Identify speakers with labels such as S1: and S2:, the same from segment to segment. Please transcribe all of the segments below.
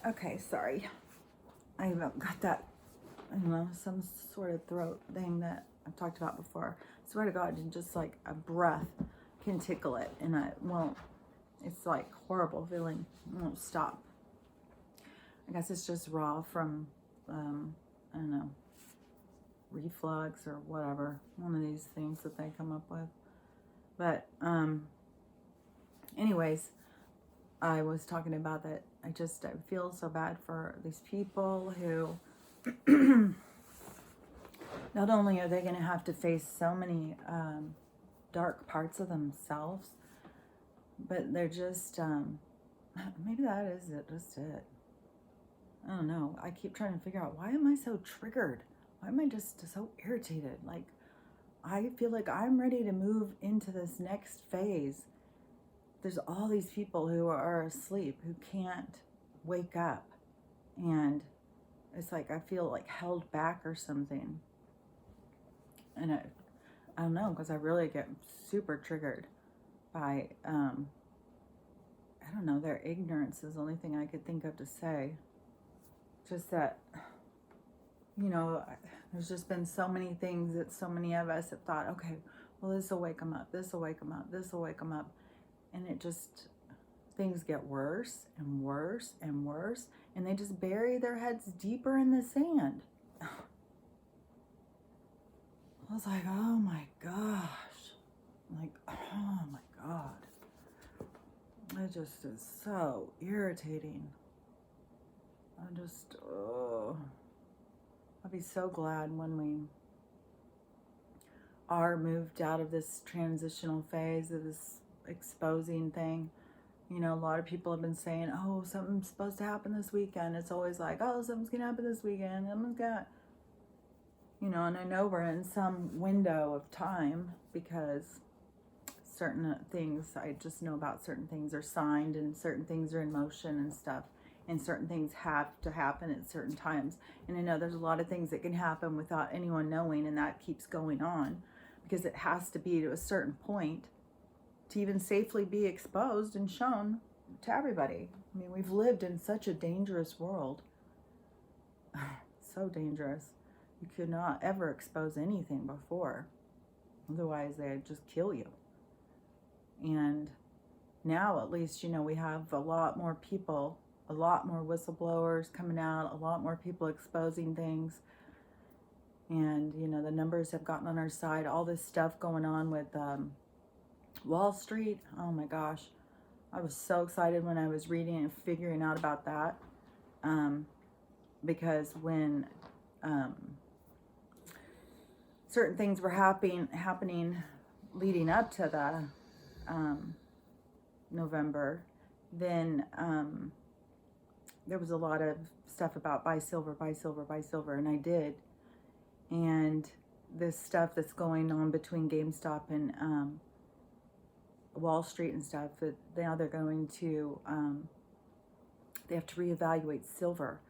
S1: Okay, sorry. I got that, some sort of throat thing that I've talked about before. I swear to God, and just like a breath can tickle it, and I won't. It's like horrible feeling. It won't stop. I guess it's just raw from, I don't know, reflux or whatever. One of these things that they come up with. But, anyways, I was talking about that. I feel so bad for these people who not only are they going to have to face so many dark parts of themselves, but they're just, maybe that is it, just it. I don't know. I keep trying to figure out, why am I so triggered? Why am I just so irritated? Like, I feel like I'm ready to move into this next phase. There's all these people who are asleep, who can't wake up. And it's like I feel like held back or something. And I don't know, because I really get super triggered by, I don't know, their ignorance is the only thing I could think of to say. Just that, there's just been so many things that so many of us have thought, okay, well, this will wake them up, this will wake them up, this will wake them up. And it just, things get worse and worse and worse. And they just bury their heads deeper in the sand. I was like, oh my gosh. Like, oh my God. It just is so irritating. I'll be so glad when we are moved out of this transitional phase of this exposing thing. A lot of people have been saying, oh, something's supposed to happen this weekend. It's always like, oh, something's going to happen this weekend. Something's going to, and I know we're in some window of time because certain things, I just know about certain things are signed and certain things are in motion and stuff. And certain things have to happen at certain times. And I know there's a lot of things that can happen without anyone knowing, and that keeps going on because it has to be to a certain point to even safely be exposed and shown to everybody. I mean, we've lived in such a dangerous world. So dangerous. You could not ever expose anything before. Otherwise, they'd just kill you. And now, at least, we have a lot more people, a lot more whistleblowers coming out, a lot more people exposing things. And, the numbers have gotten on our side. All this stuff going on with Wall Street. Oh my gosh. I was so excited when I was reading and figuring out about that. Because when certain things were happening leading up to the November, then there was a lot of stuff about buy silver, buy silver, buy silver, and I did. And this stuff that's going on between GameStop and Wall Street and stuff, that now they're going to, they have to reevaluate silver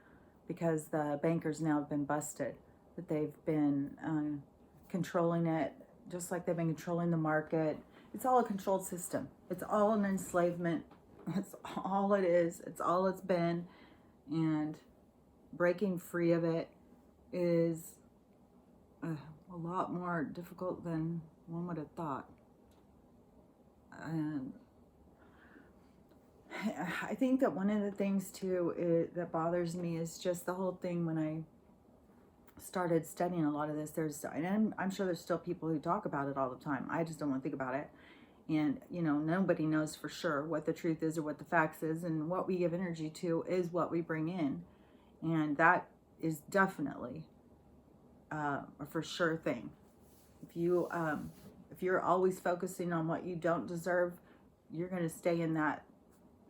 S1: because the bankers now have been busted, that they've been controlling it, just like they've been controlling the market. It's all a controlled system. It's all an enslavement. It's all it is. It's all it's been. And breaking free of it is a lot more difficult than one would have thought. And I think that one of the things too that bothers me is just the whole thing. When I started studying a lot of this, and I'm sure there's still people who talk about it all the time. I just don't want to think about it. And, nobody knows for sure what the truth is or what the facts is, and what we give energy to is what we bring in. And that is definitely a for sure thing. If you're always focusing on what you don't deserve, you're going to stay in that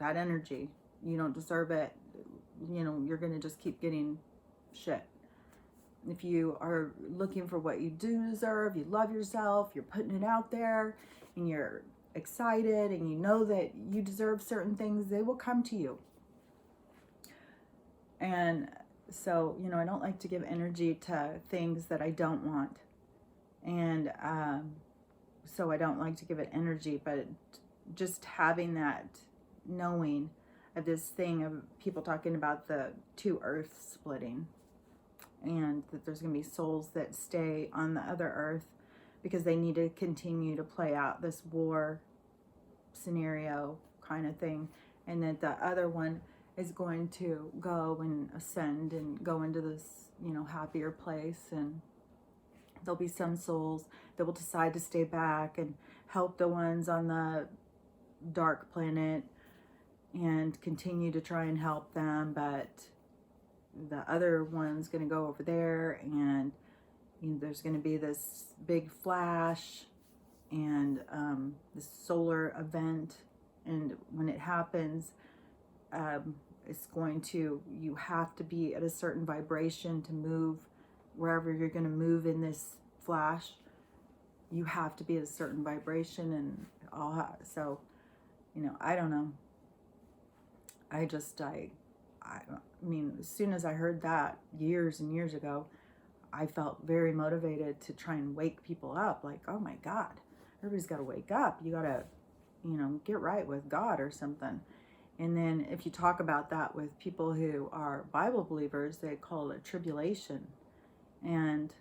S1: energy. You don't deserve it. You're going to just keep getting shit. If you are looking for what you do deserve, you love yourself, you're putting it out there, and you're excited, and you know that you deserve certain things, they will come to you. And so, I don't like to give energy to things that I don't want. And so I don't like to give it energy, but just having that knowing of this thing of people talking about the two earths splitting, and that there's going to be souls that stay on the other earth because they need to continue to play out this war scenario kind of thing, and that the other one is going to go and ascend and go into this, happier place. And there'll be some souls that will decide to stay back and help the ones on the dark planet and continue to try and help them, but the other one's going to go over there, and there's going to be this big flash and this solar event, and when it happens, you have to be at a certain vibration to move wherever you're going to move in this flash. You have to be at a certain vibration, and so I don't know. I mean, as soon as I heard that years and years ago, I felt very motivated to try and wake people up. Like, oh my God, everybody's got to wake up. You got to, get right with God or something. And then if you talk about that with people who are Bible believers, they call it tribulation. And,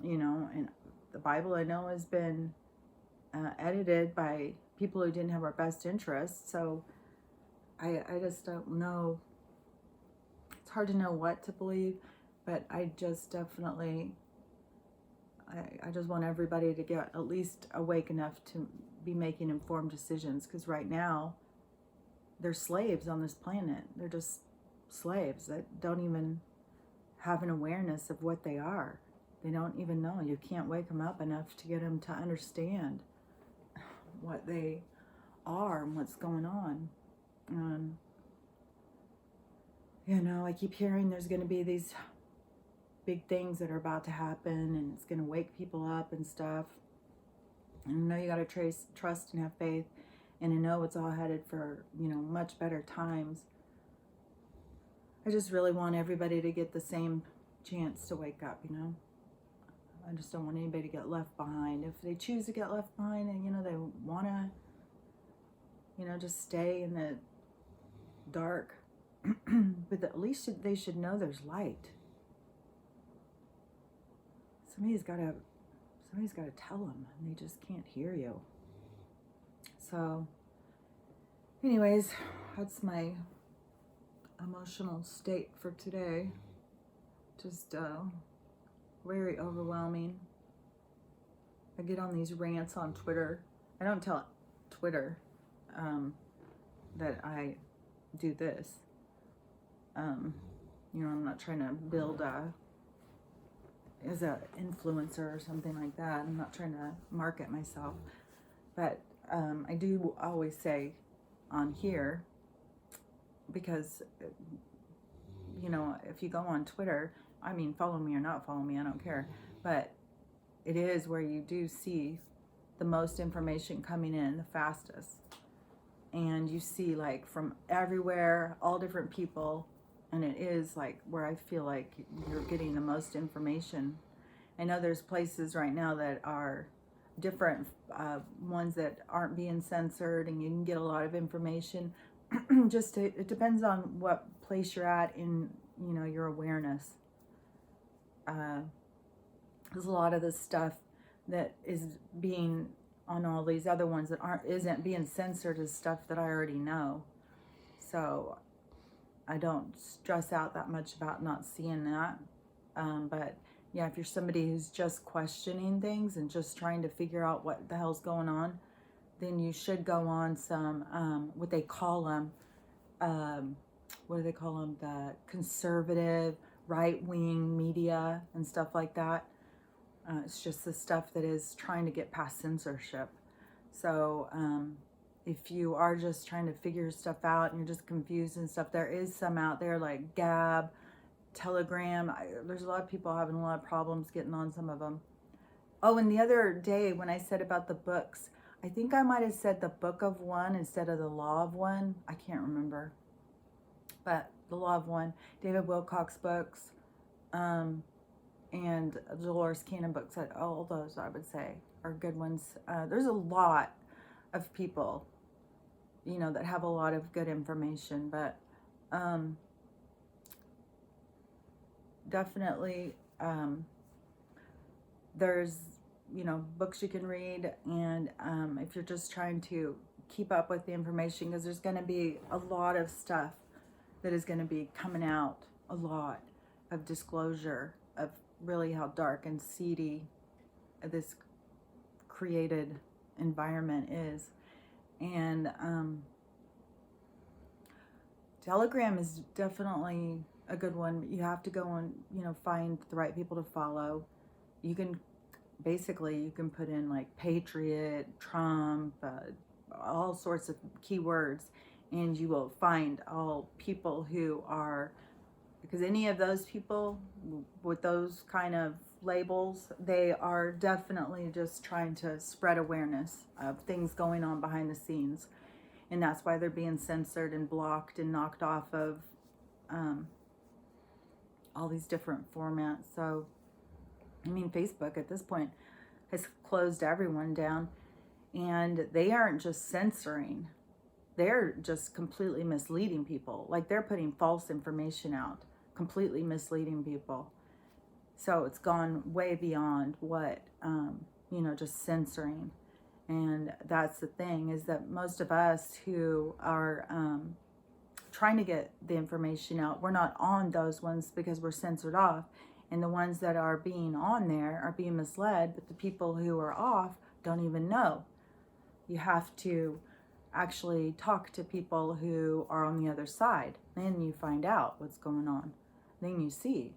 S1: and the Bible, I know, has been edited by people who didn't have our best interests. So I just don't know. It's hard to know what to believe, but I just definitely, I just want everybody to get at least awake enough to be making informed decisions, because right now they're slaves on this planet. They're just slaves that don't even have an awareness of what they are. They don't even know. You can't wake them up enough to get them to understand what they are and what's going on. I keep hearing there's going to be these big things that are about to happen, and it's going to wake people up and stuff. And I know you got to trust and have faith, and I know it's all headed for, much better times. I just really want everybody to get the same chance to wake up, I just don't want anybody to get left behind. If they choose to get left behind and, they want to, just stay in the dark, but at least they should know there's light. Somebody's got to tell them, and they just can't hear you. So anyways, that's my emotional state for today. Just very overwhelming. I get on these rants on Twitter. I don't tell Twitter that I do this. I'm not trying to build as an influencer or something like that. I'm not trying to market myself. But I do always say on here, because, if you go on Twitter, follow me or not follow me, I don't care. But it is where you do see the most information coming in the fastest. And you see, like, from everywhere, all different people. And it is, like, where I feel like you're getting the most information. I know there's places right now that are different ones that aren't being censored, and you can get a lot of information. It depends on what place you're at in, your awareness. There's a lot of this stuff that is being on all these other ones that isn't being censored as stuff that I already know. So I don't stress out that much about not seeing that. But yeah, if you're somebody who's just questioning things and just trying to figure out what the hell's going on, then you should go on some, what they call them, what do they call them? The conservative, right-wing media and stuff like that. It's just the stuff that is trying to get past censorship. So if you are just trying to figure stuff out and you're just confused and stuff, there is some out there like Gab, Telegram. There's a lot of people having a lot of problems getting on some of them. Oh, and the other day when I said about the books, I think I might have said the Book of One instead of the Law of One. I can't remember. But the Law of One, David Wilcock's books, and Dolores Cannon books, all those I would say are good ones. There's a lot of people you know, that have a lot of good information. But definitely there's, you know, books you can read, and if you're just trying to keep up with the information, because there's going to be a lot of stuff that is going to be coming out, a lot of disclosure of really how dark and seedy this created environment is. And Telegram is definitely a good one. You have to go and, you know, find the right people to follow. You can basically, you can put in like Patriot, Trump, all sorts of keywords, and you will find all people who are, because any of those people with those kind of labels, they are definitely just trying to spread awareness of things going on behind the scenes. And that's why they're being censored and blocked and knocked off of all these different formats. So, I mean, Facebook at this point has closed everyone down, and they aren't just censoring, they're just completely misleading people. Like, they're putting false information out, completely misleading people. So it's gone way beyond what, you know, just censoring. And that's the thing, is that most of us who are trying to get the information out, we're not on those ones because we're censored off. And the ones that are being on there are being misled, but the people who are off don't even know. You have to actually talk to people who are on the other side. Then you find out what's going on. Then you see.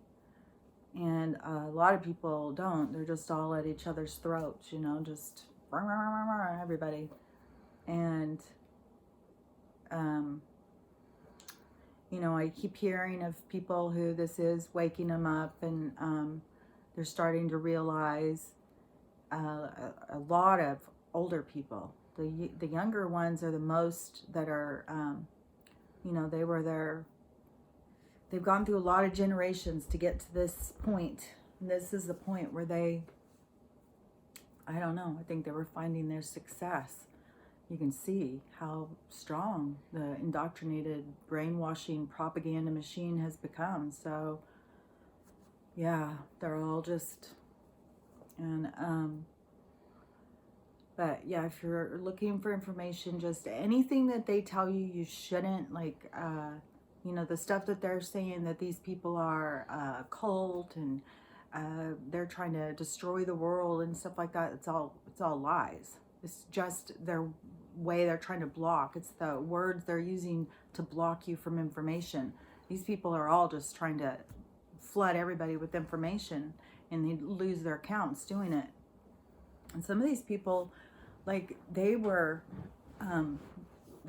S1: And a lot of people don't. They're just all at each other's throats, you know, just everybody. And, you know, I keep hearing of people who this is waking them up, and they're starting to realize, a lot of older people. The younger ones are the most that are, you know, they've gone through a lot of generations to get to this point. And this is the point where they, I don't know, I think they were finding their success. You can see how strong the indoctrinated, brainwashing propaganda machine has become. So, yeah, they're all just, and, but yeah, if you're looking for information, just anything that they tell you, you shouldn't, like, you know, the stuff that they're saying that these people are a cult, and they're trying to destroy the world and stuff like that. It's all lies. It's just their way they're trying to block. It's the words they're using to block you from information. These people are all just trying to flood everybody with information, and they lose their accounts doing it. And some of these people, like, they were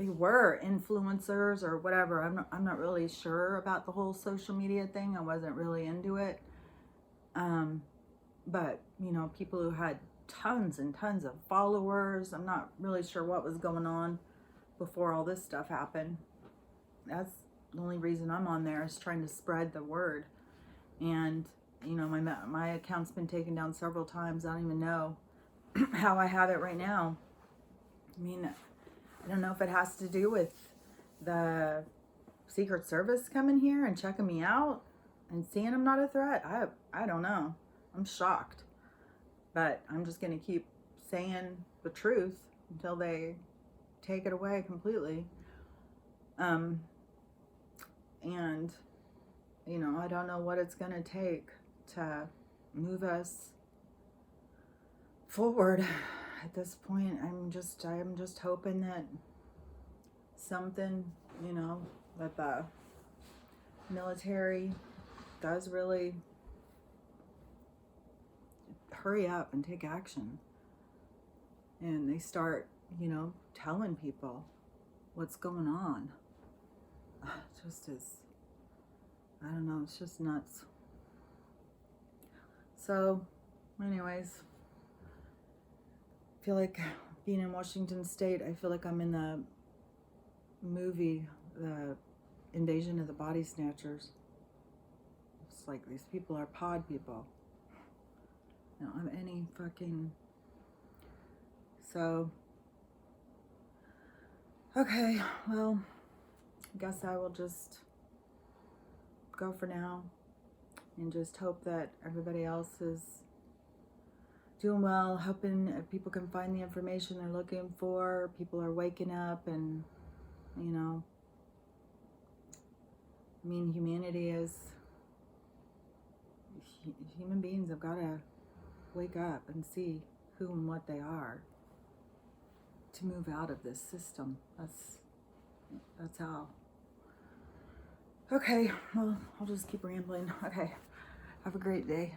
S1: influencers or whatever. I'm not really sure about the whole social media thing. I wasn't really into it. But, you know, people who had tons and tons of followers. I'm not really sure what was going on before all this stuff happened. That's the only reason I'm on there, is trying to spread the word. And, you know, my account's been taken down several times. I don't even know how I have it right now. I mean, I don't know if it has to do with the Secret Service coming here and checking me out and seeing I'm not a threat. I don't know. I'm shocked. But I'm just going to keep saying the truth until they take it away completely. And, you know, I don't know what it's going to take to move us forward at this point. I'm just hoping that something, you know, that the military does really hurry up and take action, and they start, you know, telling people what's going on. It just is, I don't know, it's just nuts. So anyways, I feel like being in Washington State, I feel like I'm in the movie, The Invasion of the Body Snatchers. It's like these people are pod people. I don't have any fucking... So, Okay, well, I guess I will just go for now and just hope that everybody else is doing well, hoping people can find the information they're looking for, people are waking up, and, you know, I mean, humanity is, human beings have got to wake up and see who and what they are to move out of this system. That's how. Okay, well, I'll just keep rambling. Okay, have a great day.